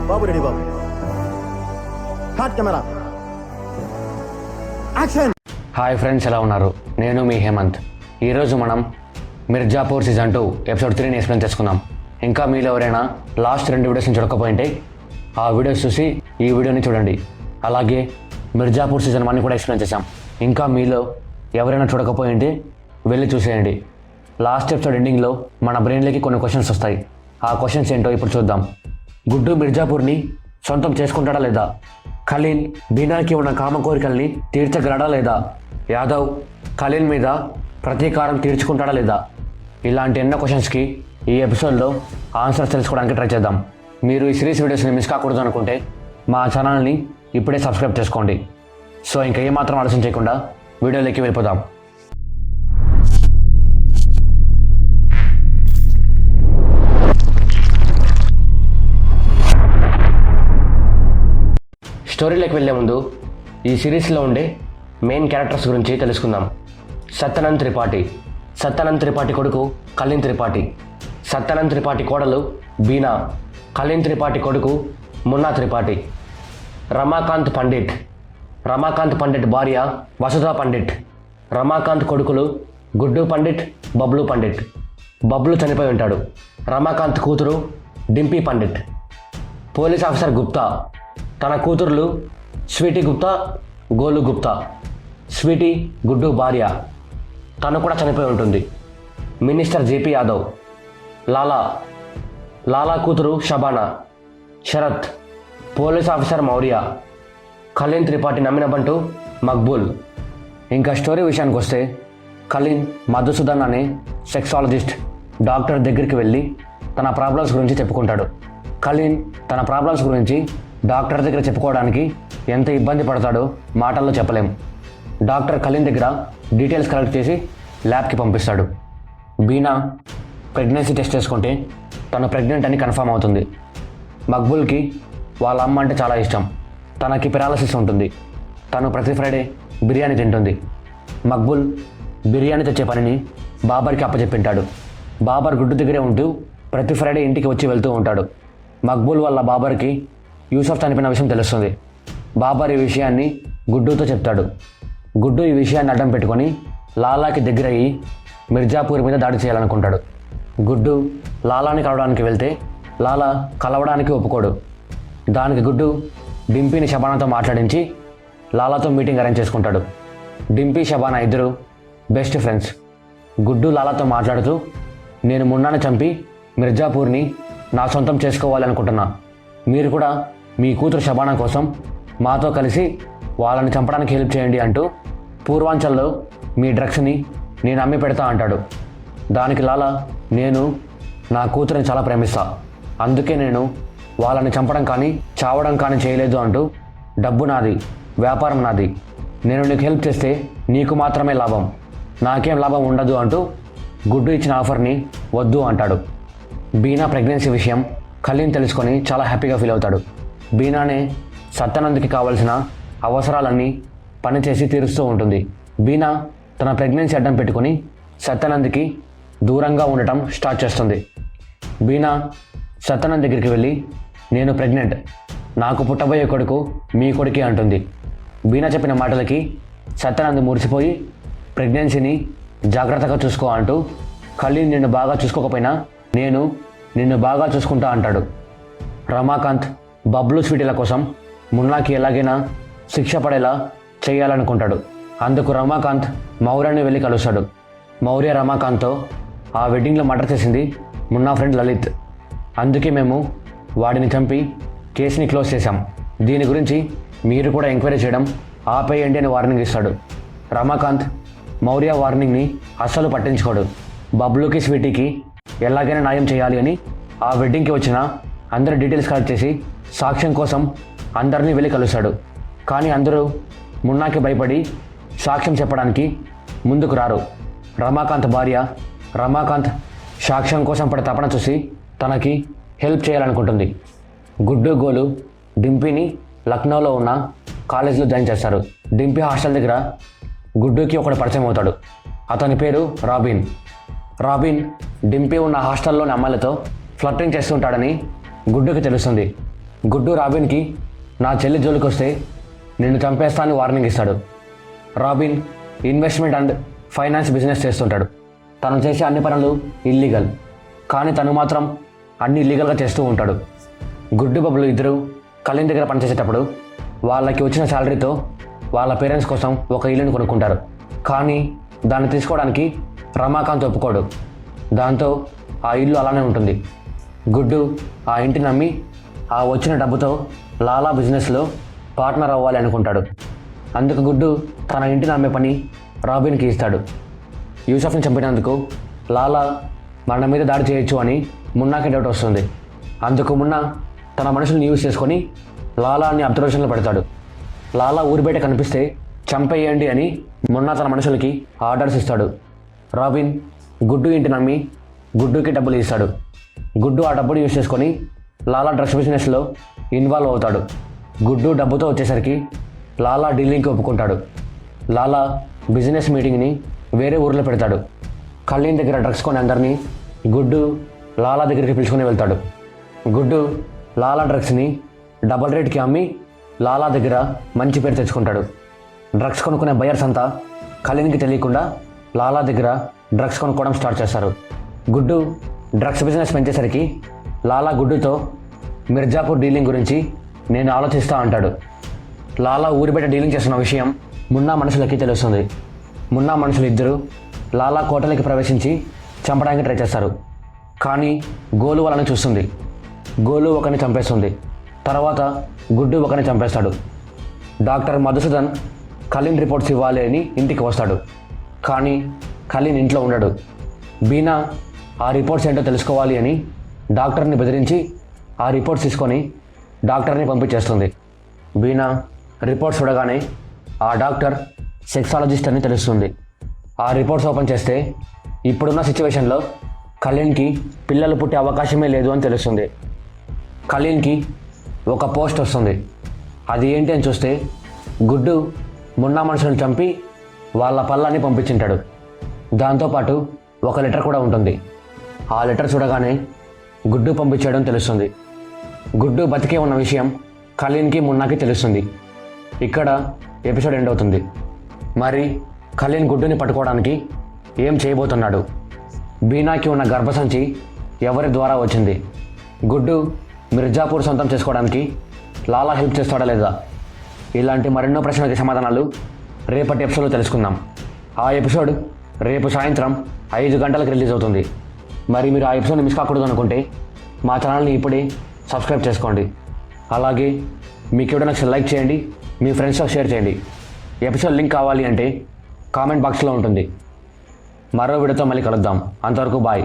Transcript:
బాబు ready బాబు. Hot camera action. Hi friends, ఎలా ఉన్నారు? నేను మీ హేమంత్. ఈరోజు మనం మిర్జాపూర్ సీజన్ 2 ఎపిసోడ్ 3ని ఎక్స్ప్లెయిన్ చేసుకుందాం. ఇంకా మీలో ఎవరైనా లాస్ట్ 2 వీడియోస్ని చూడకపోయింటే ఆ వీడియోస్ చూసి ఈ వీడియోని చూడండి. అలాగే మిర్జాపూర్ సీజన్ 1ని కూడా ఎక్స్ప్లెయిన్ చేశాం. ఇంకా మీలో ఎవరైనా చూడకపోయింటే వెళ్ళి చూసేయండి. లాస్ట్ ఎపిసోడ్ ఎండింగ్లో మన బ్రెయిన్లోకి కొన్ని క్వశ్చన్స్ వస్తాయి. ఆ క్వశ్చన్స్ ఏంటో ఇప్పుడు చూద్దాం. గుడ్డు మిర్జాపూర్ని సొంతం చేసుకుంటాడా లేదా? ఖలీల్ బీనాకి ఉన్న కామ కోరికల్ని తీర్చగలడా లేదా? యాదవ్ ఖలీల్ మీద ప్రతీకారం తీర్చుకుంటాడా లేదా? ఇలాంటి ఎన్నో క్వశ్చన్స్కి ఈ ఎపిసోడ్లో ఆన్సర్స్ తెలుసుకోవడానికి ట్రై చేద్దాం. మీరు ఈ సిరీస్ వీడియోస్ని మిస్ కాకూడదు అనుకుంటే మా ఛానల్ని ఇప్పుడే సబ్స్క్రైబ్ చేసుకోండి. సో ఇంకా ఏమాత్రం ఆలోచన చేయకుండా వీడియోలోకి వెళ్ళిపోదాం. స్టోరీలోకి వెళ్ళే ముందు ఈ సిరీస్లో ఉండే మెయిన్ క్యారెక్టర్స్ గురించి తెలుసుకుందాం. సత్యానంద్ త్రిపాఠి. సత్యానంద్ త్రిపాఠి కొడుకు కలీన్ త్రిపాఠి. సత్యానంద్ త్రిపాఠి కోడలు బీనా. కలీన్ త్రిపాఠి కొడుకు మున్నా త్రిపాఠి. రమాకాంత్ పండిట్. రమాకాంత్ పండిట్ భార్య వసుధా పండిట్. రమాకాంత్ కొడుకులు గుడ్డు పండిట్, బబ్లు పండిట్. బబ్లు చనిపోయి ఉంటాడు. రమాకాంత్ కూతురు డింపీ పండిట్. Police officer Gupta. తన కూతుర్లు స్వీటీ గుప్తా, గోలు గుప్తా. స్వీటీ గుడ్డు భార్య, తను కూడా చనిపోయి ఉంటుంది. మినిస్టర్ జేపీ యాదవ్. లాలా. లాలా కూతురు షబానా. శరత్. Police officer Maurya. ఖలీన్ త్రిపాఠి నమ్మిన బంటు మక్బూల్. ఇంకా స్టోరీ విషయానికి వస్తే ఖలీన్ మధుసూదన్ అనే సెక్సాలజిస్ట్ డాక్టర్ దగ్గరికి వెళ్ళి తన ప్రాబ్లమ్స్ గురించి చెప్పుకుంటాడు. ఖలీన్ తన ప్రాబ్లమ్స్ గురించి డాక్టర్ దగ్గర చెప్పుకోవడానికి ఎంత ఇబ్బంది పడతాడో మాటల్లో చెప్పలేం. డాక్టర్ ఖలీన్ దగ్గర డీటెయిల్స్ కలెక్ట్ చేసి ల్యాబ్కి పంపిస్తాడు. బీనా ప్రెగ్నెన్సీ టెస్ట్ చేసుకుంటే తను ప్రెగ్నెంట్ అని కన్ఫర్మ్ అవుతుంది. మక్బూల్కి వాళ్ళ అమ్మ అంటే చాలా ఇష్టం. తనకి పెరాలసిస్ ఉంటుంది. తను ప్రతి ఫ్రైడే బిర్యానీ తింటుంది. మక్బూల్ బిర్యానీ తెచ్చే పనిని బాబర్కి అప్పచెప్పింటాడు. బాబర్ గుడ్డు దగ్గరే ఉంటూ ప్రతి ఫ్రైడే ఇంటికి వచ్చి వెళ్తూ ఉంటాడు. మక్బూల్ వల్ల బాబర్కి యూసఫ్ చనిపోయిన విషయం తెలుస్తుంది. బాబర్ ఈ విషయాన్ని గుడ్డుతో చెప్తాడు. గుడ్డు ఈ విషయాన్ని అడ్డం పెట్టుకొని లాలాకి దగ్గరయ్యి మిర్జాపూర్ మీద దాడి చేయాలనుకుంటాడు. గుడ్డు లాలాని కలవడానికి వెళ్తే లాలా కలవడానికి ఒప్పుకోడు. దానికి గుడ్డు డింపీని షబానాతో మాట్లాడించి లాలాతో మీటింగ్ అరేంజ్ చేసుకుంటాడు. డింపీ షబానా ఇద్దరు బెస్ట్ ఫ్రెండ్స్. గుడ్డు లాలాతో మాట్లాడుతూ, నేను మున్నాని చంపి మిర్జాపూర్ని నా సొంతం చేసుకోవాలనుకుంటున్నా. మీరు కూడా మీ కూతురు షబానా కోసం మాతో కలిసి వాళ్ళని చంపడానికి హెల్ప్ చేయండి అంటూ పూర్వాంచల్లో మీ డ్రగ్స్ని నేను అమ్మి పెడతా అంటాడు. దానికి లాలా, నేను నా కూతురిని చాలా ప్రేమిస్తా, అందుకే నేను వాళ్ళని చంపడం కానీ చావడం కానీ చేయలేదు అంటూ, డబ్బు నాది, వ్యాపారం నాది, నేను నీకు హెల్ప్ చేస్తే నీకు మాత్రమే లాభం, నాకేం లాభం ఉండదు అంటూ గుడ్డు ఇచ్చిన ఆఫర్ని వద్దు అంటాడు. బీనా ప్రెగ్నెన్సీ విషయం ఖలీన్ తెలుసుకొని చాలా హ్యాపీగా ఫీల్ అవుతాడు. బీనానే సత్యానంద్కి కావాల్సిన అవసరాలన్నీ పనిచేసి తీరుస్తూ ఉంటుంది. బీనా తన ప్రెగ్నెన్సీ అడ్డం పెట్టుకుని సత్యానంద్కి దూరంగా ఉండటం స్టార్ట్ చేస్తుంది. బీనా సత్యానంద్ దగ్గరికి వెళ్ళి, నేను ప్రెగ్నెంట్, నాకు పుట్టబోయే కొడుకు మీ కొడుకే అంటుంది. బీనా చెప్పిన మాటలకి సత్యానంద్ మురిసిపోయి, ప్రెగ్నెన్సీని జాగ్రత్తగా చూసుకో అంటూ, ఖలీన్ నిన్ను బాగా చూసుకోకపోయినా నేను నిన్ను బాగా చూసుకుంటా అంటాడు. రమాకాంత్ బబ్లు స్వీటీల కోసం మున్నాకి ఎలాగైనా శిక్ష పడేలా చేయాలనుకుంటాడు. అందుకు రమాకాంత్ మౌర్యని వెళ్ళి కలుస్తాడు. మౌర్య రమాకాంత్తో, ఆ వెడ్డింగ్లో మర్డర్ చేసింది మున్నా ఫ్రెండ్ లలిత్, అందుకే మేము వాడిని చంపి కేసుని క్లోజ్ చేశాం, దీని గురించి మీరు కూడా ఎంక్వైరీ చేయడం ఆపేయండి అని వార్నింగ్ ఇస్తాడు. రమాకాంత్ మౌర్య వార్నింగ్ని అస్సలు పట్టించుకోడు. బబ్లుకి స్వీటీకి ఎలాగైనా న్యాయం చేయాలి అని ఆ వెడ్డింగ్కి వచ్చిన అందరి డీటెయిల్స్ కలెక్ట్ చేసి సాక్ష్యం కోసం అందరినీ వెళ్ళి కలుస్తాడు. కానీ అందరూ మున్నాకి భయపడి సాక్ష్యం చెప్పడానికి ముందుకు రారు. రమాకాంత్ భార్య రమాకాంత్ సాక్ష్యం కోసం పడే తపన చూసి తనకి హెల్ప్ చేయాలనుకుంటుంది. గుడ్డు గోలు డింపీని లక్నోలో ఉన్న కాలేజీలో జాయిన్ చేస్తారు. డింపీ హాస్టల్ దగ్గర గుడ్డుకి ఒకడు పరిచయం అవుతాడు. అతని పేరు రాబిన్. రాబిన్ డింపీ ఉన్న హాస్టల్లోని అమ్మాయిలతో ఫ్లర్టింగ్ చేస్తుంటాడని గుడ్డుకి తెలుస్తుంది. గుడ్డు రాబిన్కి నా చెల్లి జోలికి వస్తే నిన్ను చంపేస్తా అని వార్నింగ్ ఇస్తాడు. Robin investment and finance business చేస్తుంటాడు. తను చేసే అన్ని పనులు ఇల్లీగల్, కానీ తను మాత్రం అన్ని ఇల్లీగల్గా చేస్తూ ఉంటాడు. గుడ్డు బబ్బులు ఇద్దరు కళ్యాణ్ దగ్గర పనిచేసేటప్పుడు వాళ్ళకి వచ్చిన శాలరీతో వాళ్ళ పేరెంట్స్ కోసం ఒక ఇల్లుని కొనుక్కుంటారు. కానీ దాన్ని తీసుకోవడానికి రమాకాంత్ ఒప్పుకోడు. దాంతో ఆ ఇల్లు అలానే ఉంటుంది. గుడ్డు ఆ ఇంటిని నమ్మి ఆ వచ్చిన డబ్బుతో లాలా బిజినెస్లో పార్ట్నర్ అవ్వాలి అనుకుంటాడు. అందుకు గుడ్డు తన ఇంటిని అమ్మే పని రాబిన్కి ఇస్తాడు. యూసఫ్ని చంపినందుకు లాలా మన మీద దాడి చేయొచ్చు అని మున్నాకి డౌట్ వస్తుంది. అందుకు మున్నా తన మనుషుల్ని యూజ్ చేసుకొని లాలాని అబ్జర్వేషన్లో పెడతాడు. లాలా ఊరి బయట కనిపిస్తే చంపేయండి అని మున్నా తన మనుషులకి ఆర్డర్స్ ఇస్తాడు. రాబిన్ గుడ్డు ఇంటిని నమ్మి గుడ్డుకి డబ్బులు ఇస్తాడు. గుడ్డు ఆ డబ్బులు యూజ్ చేసుకొని లాలా డ్రగ్స్ బిజినెస్లో ఇన్వాల్వ్ అవుతాడు. గుడ్డు డబ్బుతో వచ్చేసరికి లాలా డీలింగ్కి ఒప్పుకుంటాడు. లాలా బిజినెస్ మీటింగ్ని వేరే ఊర్లో పెడతాడు. కళ్యాణ్ దగ్గర డ్రగ్స్ కొని అందరినీ గుడ్డు లాలా దగ్గరికి పిలుచుకొని వెళ్తాడు. గుడ్డు లాలా డ్రగ్స్ని డబల్ రేట్కి అమ్మి లాలా దగ్గర మంచి పేరు తెచ్చుకుంటాడు. డ్రగ్స్ కొనుక్కునే బయర్స్ అంతా కళ్యాణ్కి తెలియకుండా లాలా దగ్గర డ్రగ్స్ కొనుక్కోవడం స్టార్ట్ చేస్తారు. గుడ్డు డ్రగ్స్ బిజినెస్ పెంచేసరికి లాలా గుడ్డుతో మిర్జాపూర్ డీలింగ్ గురించి నేను ఆలోచిస్తా అంటాడు. లాలా ఊరి బయట డీలింగ్ చేస్తున్న విషయం మున్నా మనుషులకి తెలుస్తుంది. మున్నా మనుషులు ఇద్దరు లాలా కోటలోకి ప్రవేశించి చంపడానికి ట్రై చేస్తారు. కానీ గోలు వాళ్ళని చూస్తుంది. గోలు ఒకరిని చంపేస్తుంది. తర్వాత గుడ్డు ఒకరిని చంపేస్తాడు. డాక్టర్ మధుసూదన్ కళ్యాణ్ రిపోర్ట్స్ ఇవ్వాలి అని ఇంటికి వస్తాడు. కానీ కళ్యాణ్ ఇంట్లో ఉండడు. బీనా ఆ రిపోర్ట్స్ ఏంటో తెలుసుకోవాలి అని డాక్టర్ని బెదిరించి ఆ రిపోర్ట్స్ తీసుకొని డాక్టర్ని పంపించేస్తుంది. బీనా రిపోర్ట్స్ చూడగానే ఆ డాక్టర్ సెక్సాలజిస్ట్ అని తెలుస్తుంది. ఆ రిపోర్ట్స్ ఓపెన్ చేస్తే ఇప్పుడున్న సిచ్యువేషన్లో కళ్యాణ్కి పిల్లలు పుట్టే అవకాశమే లేదు అని తెలుస్తుంది. కళ్యాణ్కి ఒక పోస్ట్ వస్తుంది. అది ఏంటి అని చూస్తే గుడ్డు మున్నా మనుషులను చంపి వాళ్ళ పళ్ళని పంపించింటాడు. దాంతోపాటు ఒక లెటర్ కూడా ఉంటుంది. ఆ లెటర్ చూడగానే గుడ్డు పంపించడం తెలుస్తుంది. గుడ్డు బతికే ఉన్న విషయం కళ్యాణ్కి మున్నాకి తెలుస్తుంది. ఇక్కడ ఎపిసోడ్ ఎండ్ అవుతుంది. మరి కళ్యాణ్ గుడ్డుని పట్టుకోవడానికి ఏం చేయబోతున్నాడు? బీనాకి ఉన్న గర్భసంచి ఎవరి ద్వారా వచ్చింది? గుడ్డు మిర్జాపూర్ సొంతం చేసుకోవడానికి లాలా హెల్ప్ చేస్తాడా లేదా? ఇలాంటి మరెన్నో ప్రశ్నలకి సమాధానాలు రేపటి ఎపిసోడ్లో తెలుసుకుందాం. ఆ ఎపిసోడ్ రేపు సాయంత్రం 5 గంటలకు రిలీజ్ అవుతుంది. మరి మీరు ఆ ఎపిసోడ్ని మిస్ కాకూడదు అనుకుంటే మా ఛానల్ని ఇప్పుడే సబ్స్క్రైబ్ చేసుకోండి. అలాగే మీకు ఎవరైనా లైక్ చేయండి, మీ ఫ్రెండ్స్తో షేర్ చేయండి. ఎపిసోడ్ లింక్ కావాలి అంటే కామెంట్ బాక్స్లో ఉంటుంది. మరో వీడియోతో మళ్ళీ కలుద్దాం. అంతవరకు బాయ్.